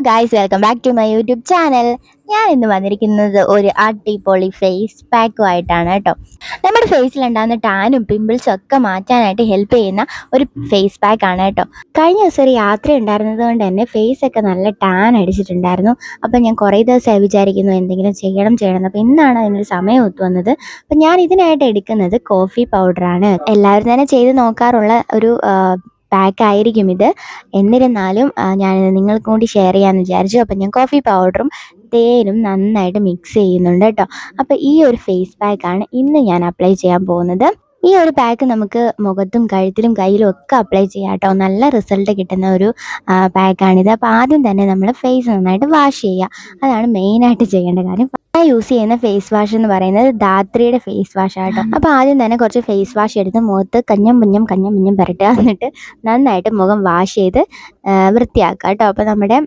Guys, welcome back to my YouTube channel. ഞാൻ ഇന്ന് വന്നിരിക്കുന്നത് ഒരു അടിപൊളി ഫേസ് പാക്കുമായിട്ടാണ് കേട്ടോ. നമ്മുടെ ഫേസിലുണ്ടാകുന്ന ടാനും പിമ്പിൾസും ഒക്കെ മാറ്റാനായിട്ട് ഹെൽപ്പ് ചെയ്യുന്ന ഒരു ഫേസ് പാക്കാണ് കേട്ടോ. കഴിഞ്ഞ ദിവസം ഒരു യാത്ര ഉണ്ടായിരുന്നത് കൊണ്ട് തന്നെ ഫേസ് ഒക്കെ നല്ല ടാൻ അടിച്ചിട്ടുണ്ടായിരുന്നു. അപ്പം ഞാൻ കുറേ ദിവസമായി വിചാരിക്കുന്നു എന്തെങ്കിലും ചെയ്യണം. അപ്പം ഇന്നാണ് അതിനൊരു സമയം ഒത്തു വന്നത്. അപ്പം ഞാൻ ഇതിനായിട്ട് എടുക്കുന്നത് കോഫി പൗഡറാണ്. എല്ലാവരും തന്നെ ചെയ്ത് നോക്കാറുള്ള ഒരു പാക്കായിരിക്കും ഇത്. എന്നിരുന്നാലും ഞാനിത് നിങ്ങൾക്കും കൂടി ഷെയർ ചെയ്യാമെന്ന് വിചാരിച്ചു. അപ്പം ഞാൻ കോഫി പൗഡറും തേനും നന്നായിട്ട് മിക്സ് ചെയ്യുന്നുണ്ട് കേട്ടോ. അപ്പോൾ ഈ ഒരു ഫേസ് പാക്കാണ് ഇന്ന് ഞാൻ അപ്ലൈ ചെയ്യാൻ പോകുന്നത്. ഈ ഒരു പാക്ക് നമുക്ക് മുഖത്തും കഴുത്തിലും കയ്യിലും ഒക്കെ അപ്ലൈ ചെയ്യാം കേട്ടോ. നല്ല റിസൾട്ട് കിട്ടുന്ന ഒരു പാക്കാണിത്. അപ്പോൾ ആദ്യം തന്നെ നമ്മൾ ഫേസ് നന്നായിട്ട് വാഷ് ചെയ്യുക. അതാണ് മെയിനായിട്ട് ചെയ്യേണ്ട കാര്യം. ഞാൻ യൂസ് ചെയ്യുന്ന ഫേസ് വാഷ് എന്ന് പറയുന്നത് ധാത്രിയുടെ ഫേസ് വാഷ് ആട്ടോ. അപ്പോൾ ആദ്യം തന്നെ കുറച്ച് ഫേസ് വാഷ് എടുത്ത് മുഖത്ത് കഞ്ഞം പുഞ്ഞം പുരട്ടുക. എന്നിട്ട് നന്നായിട്ട് മുഖം വാഷ് ചെയ്ത് വൃത്തിയാക്കുക കേട്ടോ. അപ്പോൾ നമ്മുടെ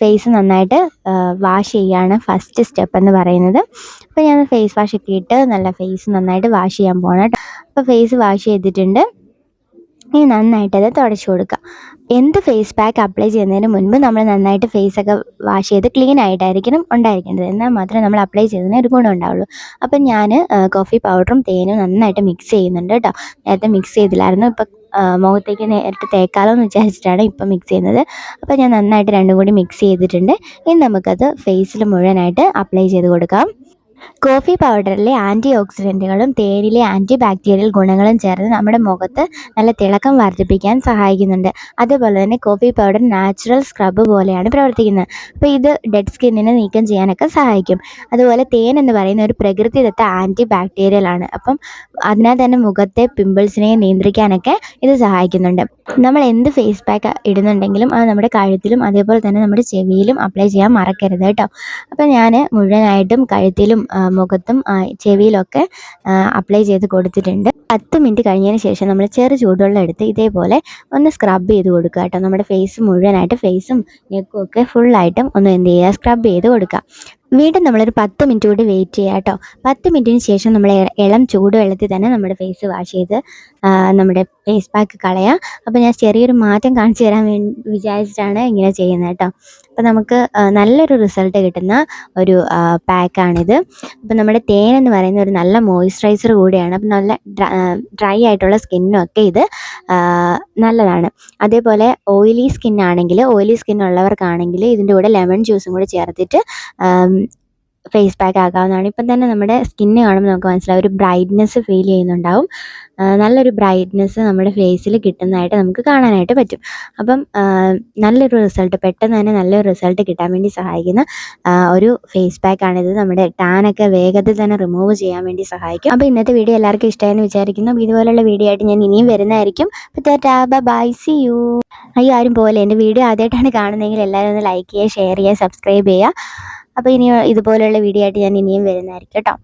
ഫേസ് നന്നായിട്ട് വാഷ് ചെയ്യുകയാണ് ഫസ്റ്റ് സ്റ്റെപ്പ് എന്ന് പറയുന്നത്. അപ്പോൾ ഞാൻ ഫേസ് വാഷ് ഒക്കെ ഇട്ട് നല്ല ഫേസ് നന്നായിട്ട് വാഷ് ചെയ്യാൻ പോകണം കേട്ടോ. അപ്പോൾ ഫേസ് വാഷ് ചെയ്തിട്ടുണ്ട്. ഇനി നന്നായിട്ടത് തുടച്ചു കൊടുക്കുക. എന്ത് ഫേസ് പാക്ക് അപ്ലൈ ചെയ്യുന്നതിന് മുൻപ് നമ്മൾ നന്നായിട്ട് ഫേസൊക്കെ വാഷ് ചെയ്ത് ക്ലീൻ ആയിട്ടായിരിക്കണം ഉണ്ടായിരിക്കേണ്ടത്. എന്നാൽ മാത്രമേ നമ്മൾ അപ്ലൈ ചെയ്തതിന് ഒരു ഗുണം ഉണ്ടാവുള്ളൂ. അപ്പം ഞാൻ കോഫി പൗഡറും തേനും നന്നായിട്ട് മിക്സ് ചെയ്യുന്നുണ്ട് കേട്ടോ. നേരത്തെ മിക്സ് ചെയ്തില്ലായിരുന്നു. ഇപ്പം മുഖത്തേക്ക് നേരിട്ട് തേക്കാലോ എന്ന് വിചാരിച്ചിട്ടാണ് ഇപ്പം മിക്സ് ചെയ്യുന്നത്. അപ്പോൾ ഞാൻ നന്നായിട്ട് രണ്ടും കൂടി മിക്സ് ചെയ്തിട്ടുണ്ട്. ഇനി നമുക്കത് ഫേസിൽ മുഴുവനായിട്ട് അപ്ലൈ ചെയ്ത് കൊടുക്കാം. കോഫി പൗഡറിലെ ആൻറ്റി ഓക്സിഡൻറ്റുകളും തേനിലെ ആൻറ്റി ബാക്ടീരിയൽ ഗുണങ്ങളും ചേർന്ന് നമ്മുടെ മുഖത്ത് നല്ല തിളക്കം വർദ്ധിപ്പിക്കാൻ സഹായിക്കുന്നുണ്ട്. അതുപോലെ തന്നെ കോഫി പൗഡർ നാച്ചുറൽ സ്ക്രബ് പോലെയാണ് പ്രവർത്തിക്കുന്നത്. അപ്പോൾ ഇത് ഡെഡ് സ്കിന്നിനെ നീക്കം ചെയ്യാനൊക്കെ സഹായിക്കും. അതുപോലെ തേൻ എന്ന് പറയുന്ന ഒരു പ്രകൃതിദത്ത ആൻറ്റി ബാക്ടീരിയൽ ആണ്. അപ്പം അതിനാൽ തന്നെ മുഖത്തെ പിമ്പിൾസിനെ നിയന്ത്രിക്കാനൊക്കെ ഇത് സഹായിക്കുന്നുണ്ട്. നമ്മൾ എന്ത് ഫേസ് പാക്ക് ഇടുന്നുണ്ടെങ്കിലും അത് നമ്മുടെ കഴുത്തിലും അതേപോലെ തന്നെ നമ്മുടെ ചെവിയിലും അപ്ലൈ ചെയ്യാൻ മറക്കരുത് കേട്ടോ. അപ്പോൾ ഞാൻ മുഴുവനായിട്ടും കഴുത്തിലും മുഖത്തും ചെവിയിലൊക്കെ അപ്ലൈ ചെയ്ത് കൊടുത്തിട്ടുണ്ട്. 10 മിനിറ്റ് കഴിഞ്ഞതിന് ശേഷം നമ്മൾ ചെറു ചൂടുവെള്ളം എടുത്ത് ഇതേപോലെ ഒന്ന് സ്ക്രബ് ചെയ്ത് കൊടുക്കുക കേട്ടോ. നമ്മുടെ ഫേസ് മുഴുവനായിട്ട് ഫേസും നെക്കും ഒക്കെ ഫുള്ളായിട്ടും ഒന്ന് എന്ത് ചെയ്യുക, സ്ക്രബ് ചെയ്ത് കൊടുക്കുക. വീണ്ടും നമ്മളൊരു 10 മിനിറ്റ് കൂടി വെയിറ്റ് ചെയ്യുക കേട്ടോ. 10 മിനിറ്റിന് ശേഷം നമ്മൾ ഇളം ചൂടുവെള്ളത്തിൽ തന്നെ നമ്മുടെ ഫേസ് വാഷ് ചെയ്ത് നമ്മുടെ ഫേസ് പാക്ക് കളയുക. അപ്പോൾ ഞാൻ ചെറിയൊരു മാറ്റം കാണിച്ചു തരാൻ വിചാരിച്ചിട്ടാണ് ഇങ്ങനെ ചെയ്യുന്നത് കേട്ടോ. അപ്പോൾ നമുക്ക് നല്ലൊരു റിസൾട്ട് കിട്ടുന്ന ഒരു പാക്കാണിത്. അപ്പോൾ നമ്മുടെ തേൻ എന്ന് പറയുന്ന ഒരു നല്ല മോയ്സ്ചറൈസർ കൂടിയാണ്. അപ്പോൾ നല്ല ഡ്രൈ ആയിട്ടുള്ള സ്കിന്നൊക്കെ ഇത് നല്ലതാണ്. അതേപോലെ ഓയിലി സ്കിൻ ഉള്ളവർക്കാണെങ്കിൽ ഇതിൻ്റെ കൂടെ ലെമൺ ജ്യൂസും കൂടി ചേർത്തിട്ട് ഫേസ് പാക്ക് ആക്കാവുന്നതാണ്. ഇപ്പം തന്നെ നമ്മുടെ സ്കിന്ന് കാണുമ്പോൾ നമുക്ക് മനസ്സിലാവും, ഒരു ബ്രൈറ്റ്നെസ് ഫീൽ ചെയ്യുന്നുണ്ടാവും. നല്ലൊരു ബ്രൈറ്റ്നെസ് നമ്മുടെ ഫേസിൽ കിട്ടുന്നതായിട്ട് നമുക്ക് കാണാനായിട്ട് പറ്റും. അപ്പം നല്ലൊരു റിസൾട്ട്, പെട്ടെന്ന് തന്നെ നല്ലൊരു റിസൾട്ട് കിട്ടാൻ വേണ്ടി സഹായിക്കുന്ന ഒരു ഫേസ് പാക്കാണിത്. നമ്മുടെ ടാനൊക്കെ വേഗത്തിൽ തന്നെ റിമൂവ് ചെയ്യാൻ വേണ്ടി സഹായിക്കും. അപ്പോൾ ഇന്നത്തെ വീഡിയോ എല്ലാവർക്കും ഇഷ്ടമായെന്ന് വിചാരിക്കുന്നു. ഇതുപോലുള്ള വീഡിയോ ആയിട്ട് ഞാൻ ഇനിയും വരുന്നതായിരിക്കും. അപ്പോൾ ബൈ, സി യു. അയ്യോ, ആരും പോലെ എൻ്റെ വീഡിയോ ആദ്യമായിട്ടാണ് കാണുന്നതെങ്കിൽ എല്ലാവരും ഒന്ന് ലൈക്ക് ചെയ്യുക, ഷെയർ ചെയ്യുക, സബ്സ്ക്രൈബ് ചെയ്യുക. അപ്പോൾ ഇനി ഇതുപോലെയുള്ള വീഡിയോ ആയിട്ട് ഞാൻ ഇനിയും വരുന്നതായിരിക്കും കേട്ടോ.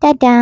ടാറ്റാ.